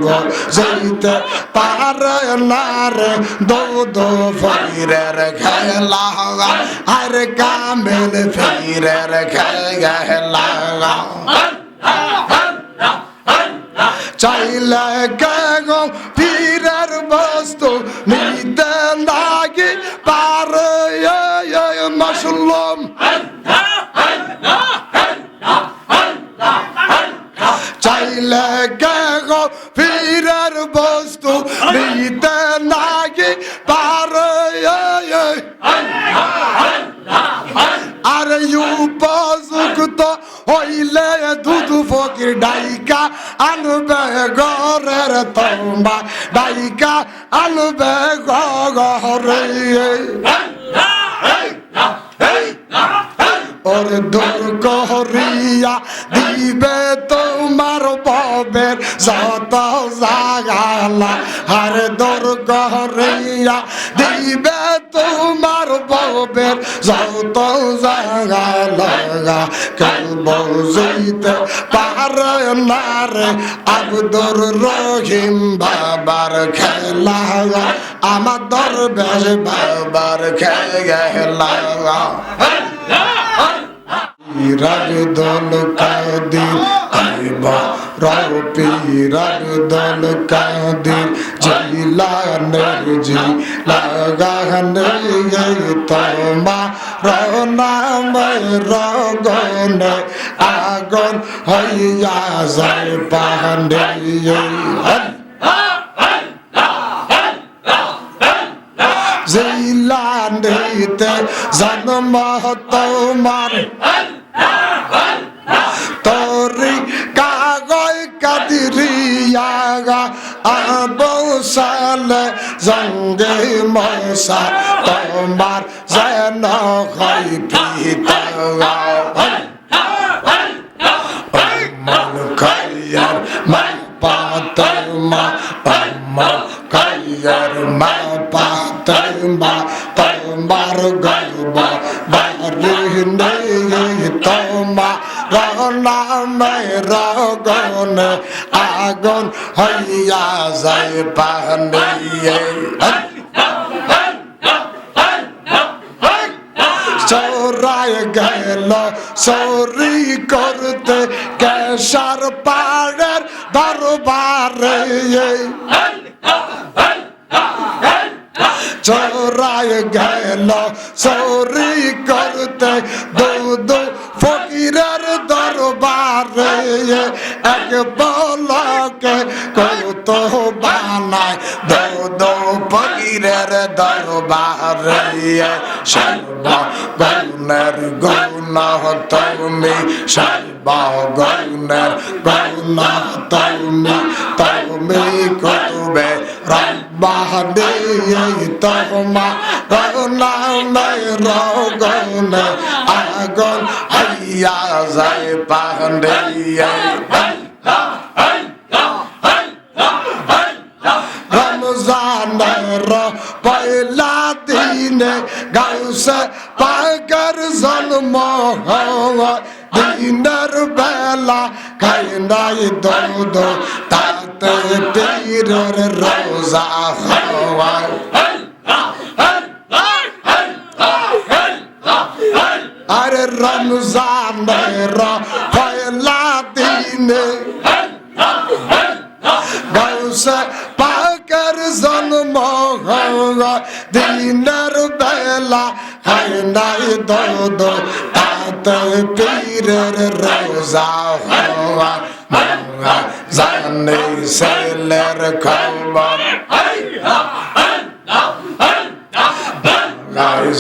গো যেতে পারে না রে দুধ ফকিরের খেলা আর কামেল ফকিরের খেলা চাইলে কে গো পীরের বস্তু নিতে লাগি পারে মাসুল্লম চাইলে কে গো পীরের বস্তু নিতে লাগি পারে আর উপযুক্ত হইলে দুধ ফকির ডাইকা আনবে ঘরের তোমা ডাইকা আনবে ঘরে ওর দূর করিয়া দিবে তোমার ববের যত জাগালা আর দূর করিয়া দিবে তোমার ববের যত জাগালা কেউ বুঝিতে পারে না রে আব্দুর রহিম বাবার খেলা আমার দরবেশ বাবার খেলা পীরার দল কাদির আইবা রাও পীরার দল কাদির জিলানের জি লাগানে তোমা রনামের রগনে আগুন হইয়া যায় পাহাড়ে জিলানিতে জন্ম তোমার তোরি কাগজ কাদিরিয়া আবু সালে জঙ্গে মশা তোমার যেন হয় পিতা মন খাইয়ার মা পাতর মা খাইয়ার মা পাতর মা তোমার গর্ব বাড়ি নেই তোমা রনামের রগনে আগুন হইয়া যায় পাহাড়ে চোরায় গেল চোরি করতে কেশার পাড়ের দরবারে চোরায় গেল চোরি করতে দুধ ফকিরের দরবারে এক বলকে কত বানায় দুধ ফকিরের দরবারে সর্বগুণের গুণ তুমি সর্বগুণের গুণ তুমি তুমি কতবে রব্বানি তোমা রনামের রগনে আগুন হইয়া যায় পাহাড়ে রমজানের পয়লা দিনে গাউসে পাকের জন্ম হয় দিনের বেলা খাই নাই দুধ তাতে পীরের রোজা হয় আরে রমজানের পয়লা দিনে গাউসে পাকের জন্ম হয় দিনের বেলা খাই নাই দুধ তাতে পীরের রোজা হয় জানে ছেলের খবর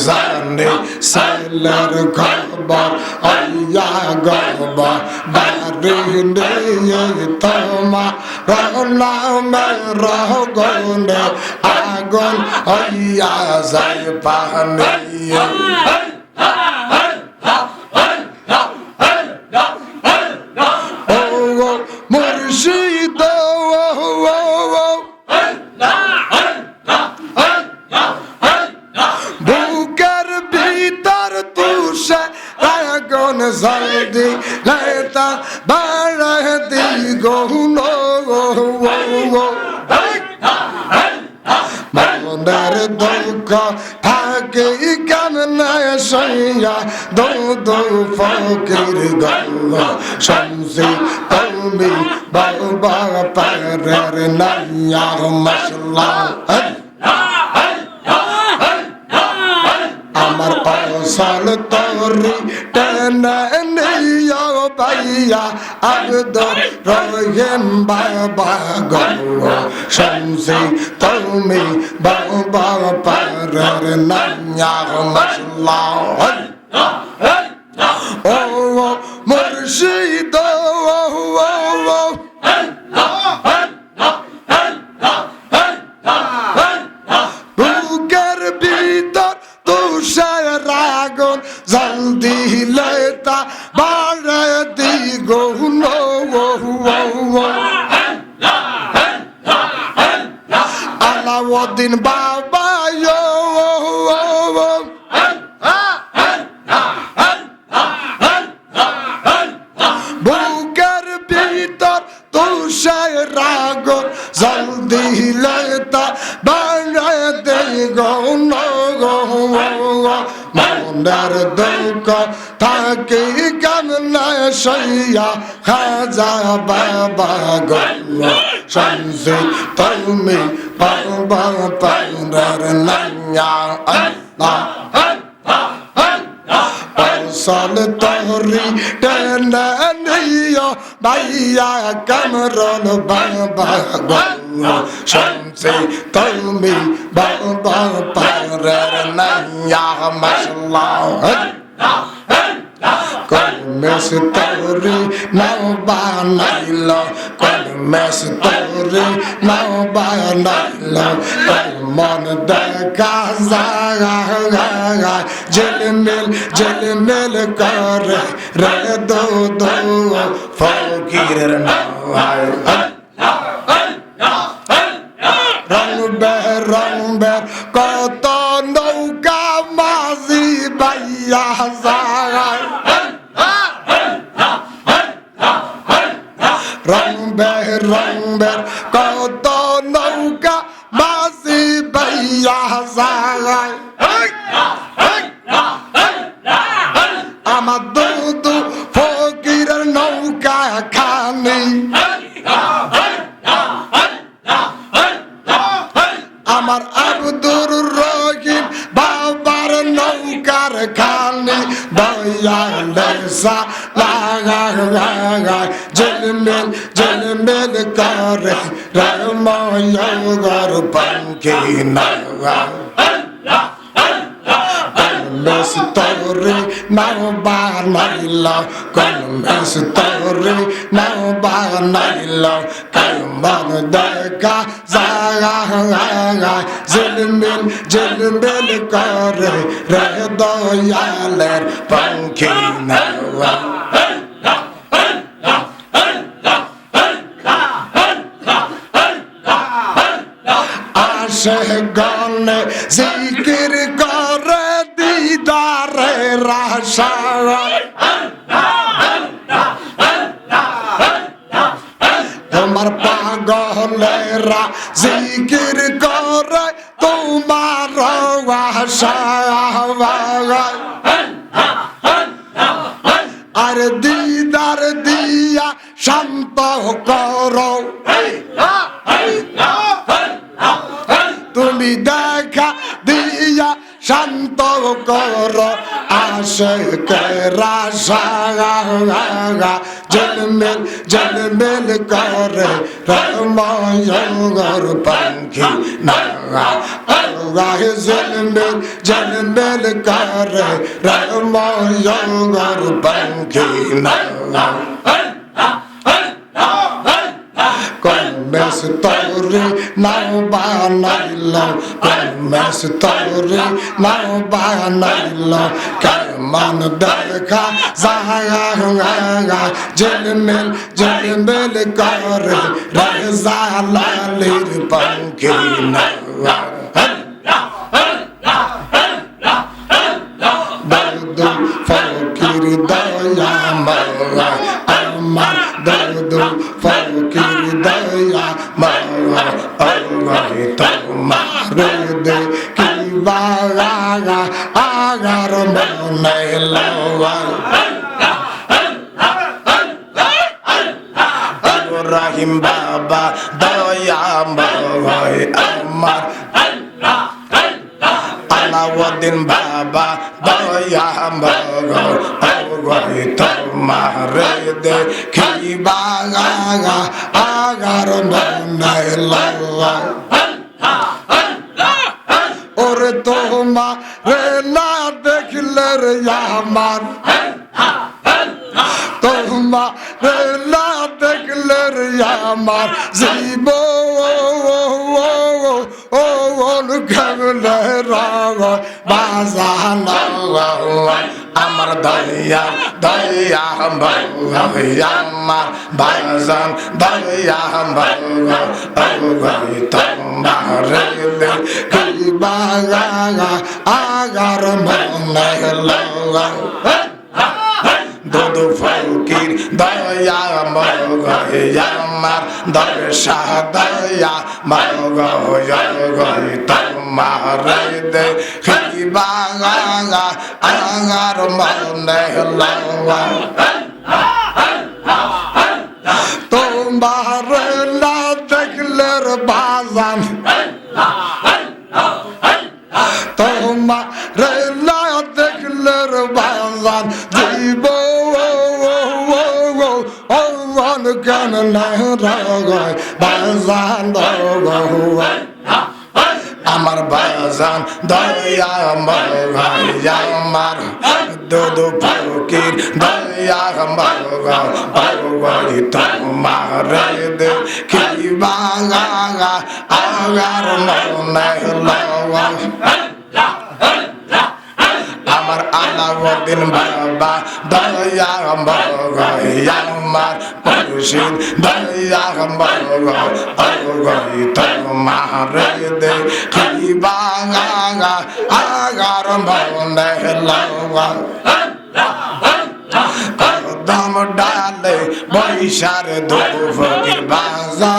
জানে ছেলের খবর আইয়া গব বাড়ি নিয়ে তোমা রনামের রগনে আগুন হইয়া যায় পাহাড়ে মুর্শিদ বুকের ভিতর তুষে আগুন জলদি লেতা বাড়া দি গো মনের দুঃখ থাকে কেমনে সইয়া দো দো ফকির গো শুনছি তুমি বাবা পারের নাইয়া মাশাআল্লাহ আমার অসল তরি টেনে নিয়া ভাইয়া আব্দুর রহিম বাবা গো শুনছি তুমি বাবা পারের নাইয়া মাশাআল্লাহ ও মুর্শিদ বুকের ভিতর তুষার আগুন জলদি লেতা বাড়ে দ্বিগুণ আলাউদ্দিন বাবা বুকের ভিতর তুষার আগুন জলদি লেতা বাড়ে দ্বিগুণ মনের দুঃখ থাকে কেমনে সইয়া খাজা বাবা গো শুনছি তুমি বাবা পারের নাইয়া আল্লাহ অসল তরি টেনে নিয়া ভাইয়া কামরুল বাবা গো শুনছি তুমি বাবা পারের নাইয়া মাশাআল্লাহ কলমেস তরি নাও বানাইল কলমেস তরি নাও বানাইল মন দেখা যায় ঝিলমিল করে রে দো দো ফকিরের নাও রং বের কত নৌকা মাঝি বাইয়া যায় রং বের কত নৌকা মাঝি বাইয়া যায় আমার দুদু ফকিরের নৌকা খানি আমার আব্দুর রহিম বাবার নৌকার খানি দয়ালেসা লাগা ঝিলমিল করে রময়গর পাঙ্কি নাগা কলমেস তরি নাও বানাইল কলমেস তরি নাও বানাইল কেমন দেখা যায় ঝিলমিল করে রে দয়ালের পাঙ্কি নাওয়া আসে গনে জিকির করে দিদারে রাশা তোমার পাগলেরা জিকির করে তোমার আশা আর দিদার দিয়া শান্ত করো তুমি দেখা দিয়া শান্ত করো আশিকেরা ঝিলমিল করে রময়গর পাঙ্কি নাগা ঝিলমিল করে রময়গর পাঙ্কি নাগা কলমেস তরি নাও বানাইল কলমেস তরি নাও বানাইল কেমন দেখা যায় ঝিলমিল করে রেজা লালির পাঙ্কি নাওয়া দৌদ ফকির দয়া মাওয়া আমার দৌদ ফকির দয়া মাওয়া তোমার দেখিবা আগার মনে লওয়া রহিম বাবা দয়াময় আমার আলাউদ্দিন বাবা দয়াময় তোমার দেখিবা আগার মনে লওয়া ওরে তোমার না দেখলে রে আমার তোমার না দেখলে রে আমার জীব কেমনে রঙ বাজানো আমার দয়া দয়া আমার বাজান দয়া তোমার আগার মনে লওয়া দুদু ফকির দয়া আমার দর্শা দয়া তোমার দেখিবা আগার মনে লওয়া তোমার না দেখলে বাজান তোমার না দেখলে বাজান জীব কেন বাজান আমার বাজান দয়া আমার দুদু ফকির দয়া তোমার দেখিবা আগার মনে লওয়া আমার আলাউদ্দিন বাবা দয়া আমার পরশিদ দয়া তোমার দেখিবা আগার মনে লওয়া কদম ডালে বৈশার দুদু ফকির বাজা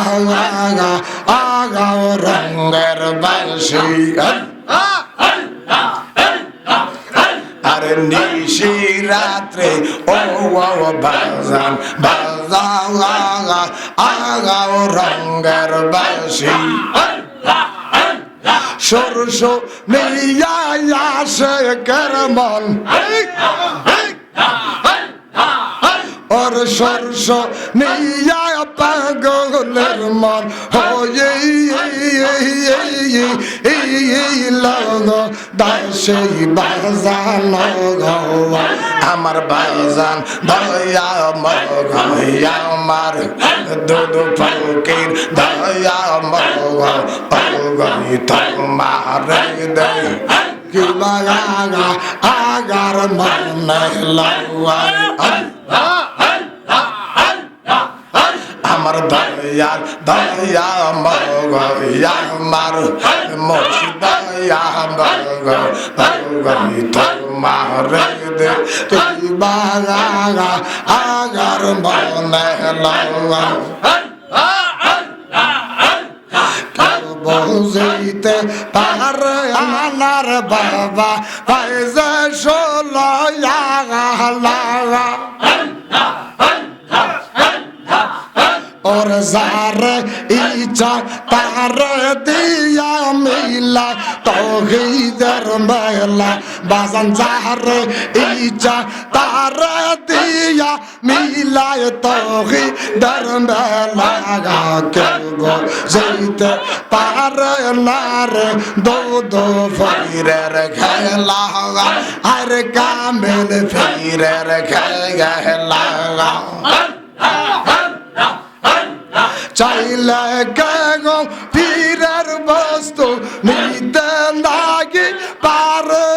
আগাও রঙের বাঁশি আরে নিশি রাত্রে ও বাজান আগাও রঙের বাঁশি সরস নিয়া আসে কেরমন ওর সরস নিয়া পাগলের মন হয়ে দাসে বাজানো আমার বাজান দয়া আমার দুদু ফকির দয়া তোমার দেখিবা আগার মনে লওয়া আমার দয়ার দয়া আমার মুর্শিদ দয়া তোমার দেখিবা আগার মনে লওয়া বুঝিতে পারে আমার বাবা পাইছে ষোলয়া ওর যারে ইচ্ছা তারে দিয়া মিলা তৌহিদের মেলা বাজান যারে ইচ্ছা তারে দিয়া মিলায় তৌহিদের মেলা কেব যেতে পারে না রে দুদু ফকিরের খেলা আর কামেল ফকিরের খেলা চাইলে গো পীরের বস্তু নিতে লাগি পারে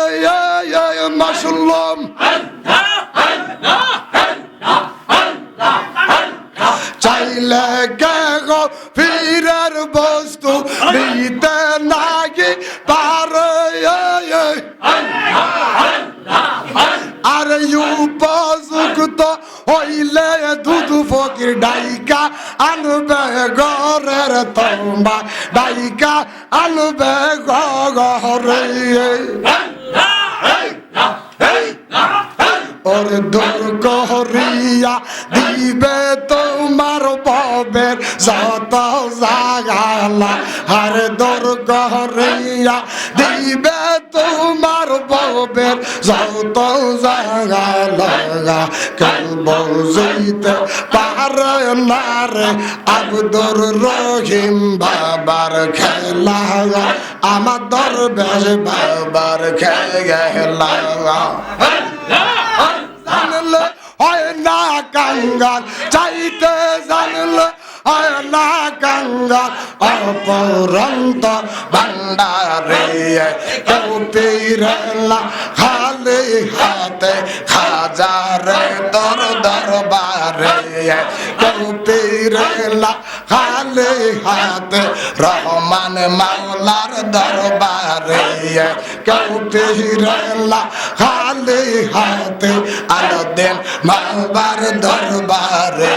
মাসুল্লম চাইলে গো পীরের বস্তু নিতে লাগি পারে আর উপযুক্ত হইলে দুধু ফকির ডাইকা আনবে ঘরের তোমা ডাইকা আনবে ঘরে ওরে দূর করিয়া দিবে তোমার ববের যত জাগালা আর দূর করিয়া দিবে তোমার ববের যত জাগালা কেউ বুঝিতে পারে না রে আব্দুর রহিম বাবার খেলা আমার দরবেশ বাবার খেলা জানলে হয় না কাঙ্গাল চাইতে জানলে হয় না কাঙ্গাল অপরন্ত ভান্ডারে কেউ পীরেলা খালি হাতে হাজারে তোর দরবারে কেউ পীরেলা খালি হাতে রহমান মাওলার দরবারে কেউ পীরেলা খালি হাতে আলাদিন বাবার দরবারে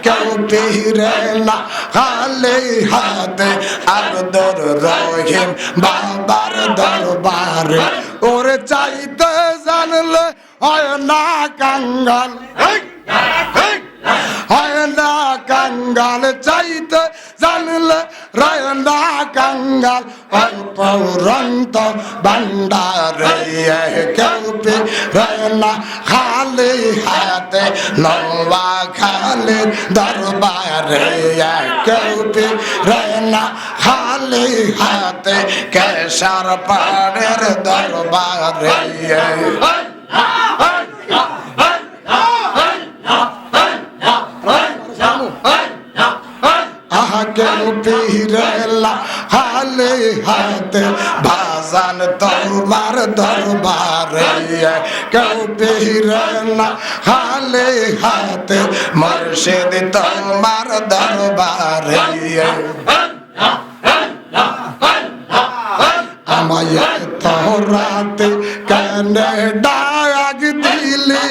কেউ পীরেলা খালি হাতে আব্দুর রহিম বাবার দরবারে ওরে চাইতে জানলে হয় না কাঙ্গাল হয় না কাঙ্গাল চাইতে জানলে রয় না কাঙ্গাল অপরন্ত ভান্ডারে কেউ রয় না খালি হাতে নওয়া খালি দরবারে কেউ রয় না খালি হাতে কেশর পাড়ের দরবারে কেউ পীরেলা খালি হাতে ভাজান তোমার দরবারে কেউ পীরেলা খালি হাতে মুর্শিদ তোমার দরবারে আমায় তোরাতে কেন ডাক দিলি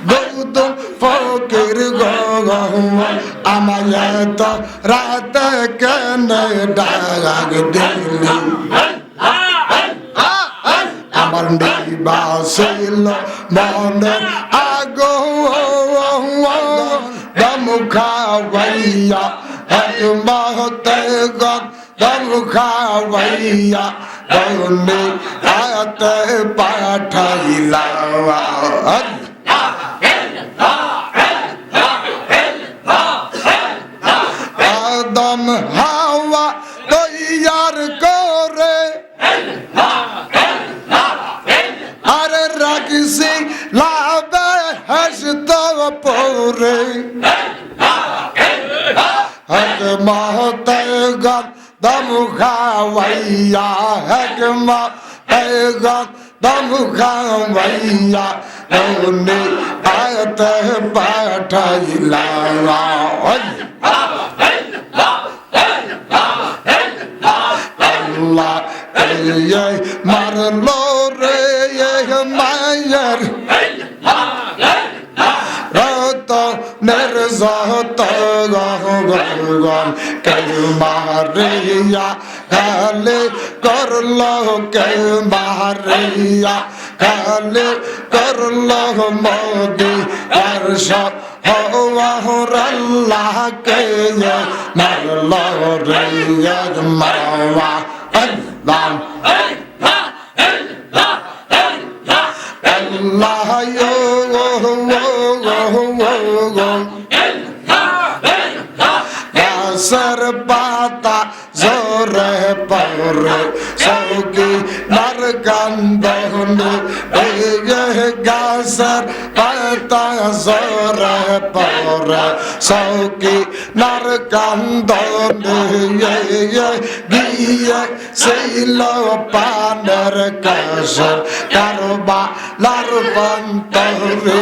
গৌতম ফকির আমায় তো রাতে কেন ডাক দিলি আমার নিবাসিল মনে আগো দমুখাওয়াইয়া এক মহতে দমুখাওয়াইয়া গৌনি আতে পাঠাইলা আদম হাওয়া তৈয়ার করে আরে রাখছি লাবে হাসত পরে হক মহতে গদ দমুখাওয়াইয়া হক মহতে গদ দমুখাওয়াইয়া গৌনি আতে পাঠাইলা আল্লাহ এই মারলো রে মায়ের রত নির্জত গগন কেউ মারিয়া খালি করলো কেউ মারিয়া খালি করলো মোদি সব আল্লাহ কে মারলো রে মাওয়া আল্লাহ আল্লাহ গাছের পাতা জোরে পরে সৌকি নার কান্দনে গাছের পাতা জোরে পরে সৌকি নার কান্দনে গিয়ে ছিল পানের কাছে কারবা লার বন্তরে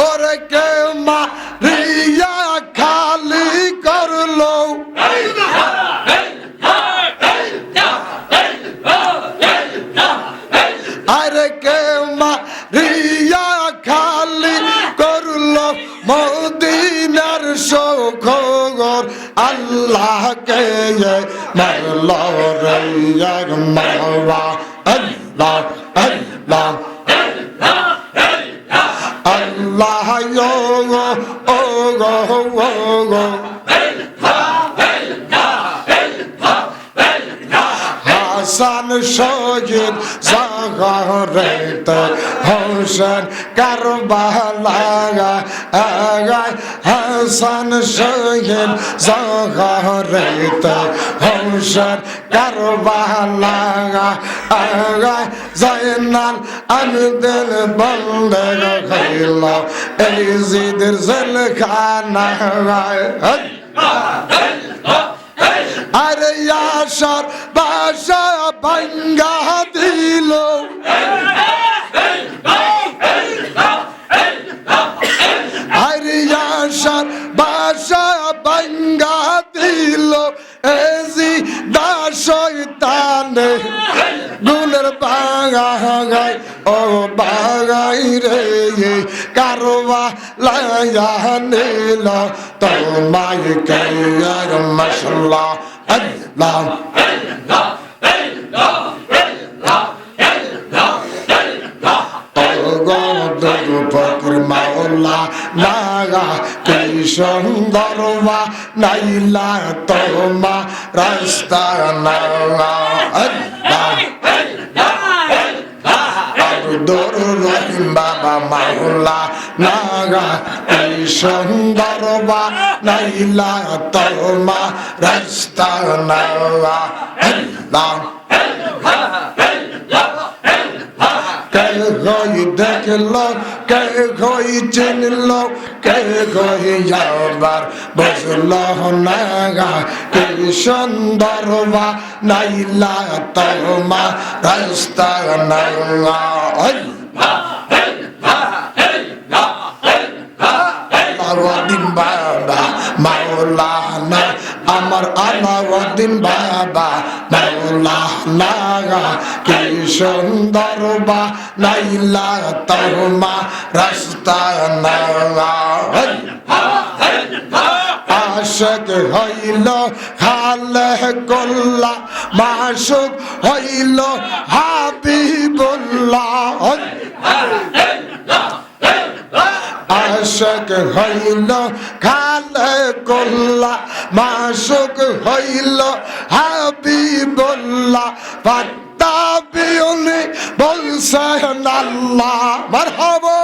ওরে কে মারিয়া খালি করলো মদিনার শোকর আল্লাহকে মারল রে মাওয়া আল্লাহ আল্লাহ আল্লাহ ও গো হাসান শহীদ জাগরেতে হোসেন কারবালা হাসান শহীদ জাগরেতে হোসেন কারবালা জাইনাল আমিদের বন্দে খাইল এই জিদের জেলখানা আরে আশার বাসা ভাঙ্গা দিল আরে আশার বাসা ভাঙ্গা দিল এজি দা শয়তানে গুনের বাগাই ও বাগাই রে কারবা লায়া নিল তোমায় কেয়ার মশলা আল্লাহ ফকির মাওলা লাগা কি সুন্দর নাইলা তোমা রাস্তা নালা আল্লাহ আব্দুর রহিম বাবা মাওলা লাগা কি সুন্দর নাইলা তোমা রাস্তা নালা আল্লাহ কে কই দেখলো কে কই চিনলো কে কই আবার বুঝলো না কি সুন্দর নাইলা তোমা রাস্তা নালা আলাউদ্দিন বাবা মাওলানা আমার আলাউদ্দিন বাবা মাওলানা কি সুন্দর নাইলা তোমা রাস্তা নালা আশক হইল খালে কল্লা মাসুক হইল হাবিবুল্লাহ আশক হইল খালে কল্লা মাসুক হইল হাবিবুল্লাহ পাত্তা বিউনি বলছেন আল্লাহ মারহাবা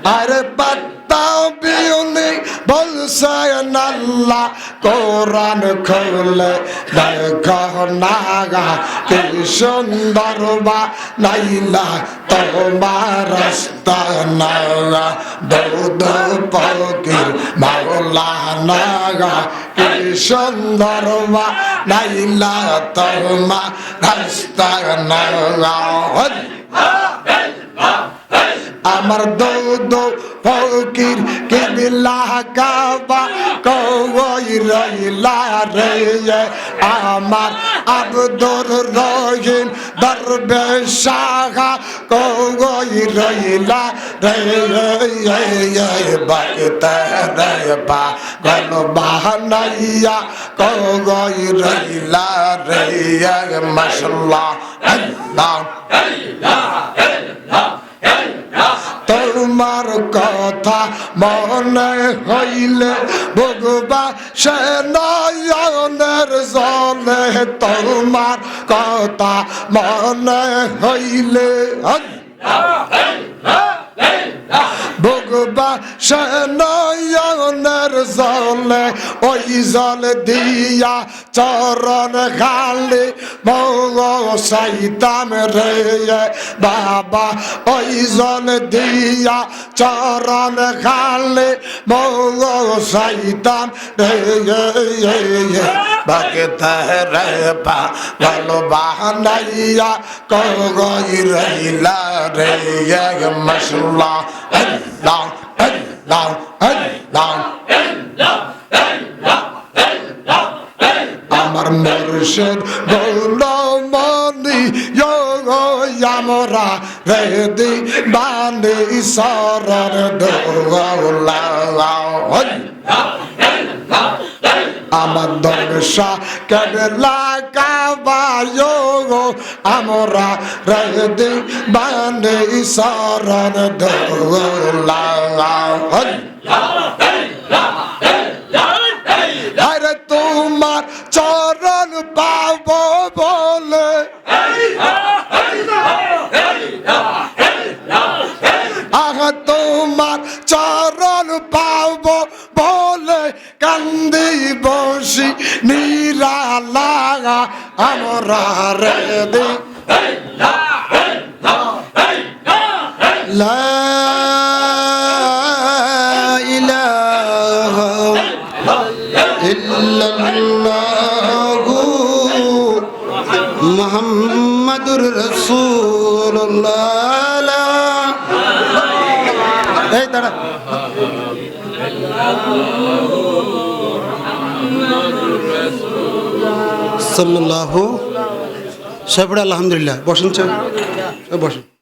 আরে পাত্তা বিউনি বলছেন আল্লাহ কোরআন খুলে দেখো নাগা কি সুন্দর নাইলা তোমার রাস্তা নাগা দৌদ ফকির মাওলা নাগা কি সুন্দর নাইলা তোমার রাস্তা নাগা আমার দৌদ ফকির কিবলা কাবা কই রইলা রে আমার আব্দুর রহিম দরবেশ শাখা কই রইলা রে বাকতে রে বা গল বাহানাইয়া কই রইলা রে মাশাআল্লাহ আল্লাহ তোমার কথা মনে হইলে ভগবা সে নয়নের জলে তোমার কথা মনে হইলে ভগবা সে নয়নের জলে ওই জল দিয়া চরণ খালি মগ সাইতাম রে বাবা ওই জল দিয়া চরণ খালি মগ সাইতাম রে বাগতে রে পা গল বাহানাইয়া কই রইলা রে মাশাআল্লাহ আল্লাহ আল্লাহ আল্লাহ আমার মুর্শিদ গোলামনি ইয়া আমরা রেদি বানে শরণ দৌলাও আমার দর্শা কেবলা কাবায়ো আমরা রেদি বানে শরণ দৌলাও আরে তোমার চরণ পাবো বলে আহা তোমার চরণ পাবো বলে কান্দি বসি নিরালা আমরা রেদি লা ইলাহা ইল্লাল্লাহু মুহাম্মাদুর রাসূলুল্লাহ এই দাঁড়া সাল্লাল্লাহু সাহেব আলহামদুলিল্লাহ বসেন বসেন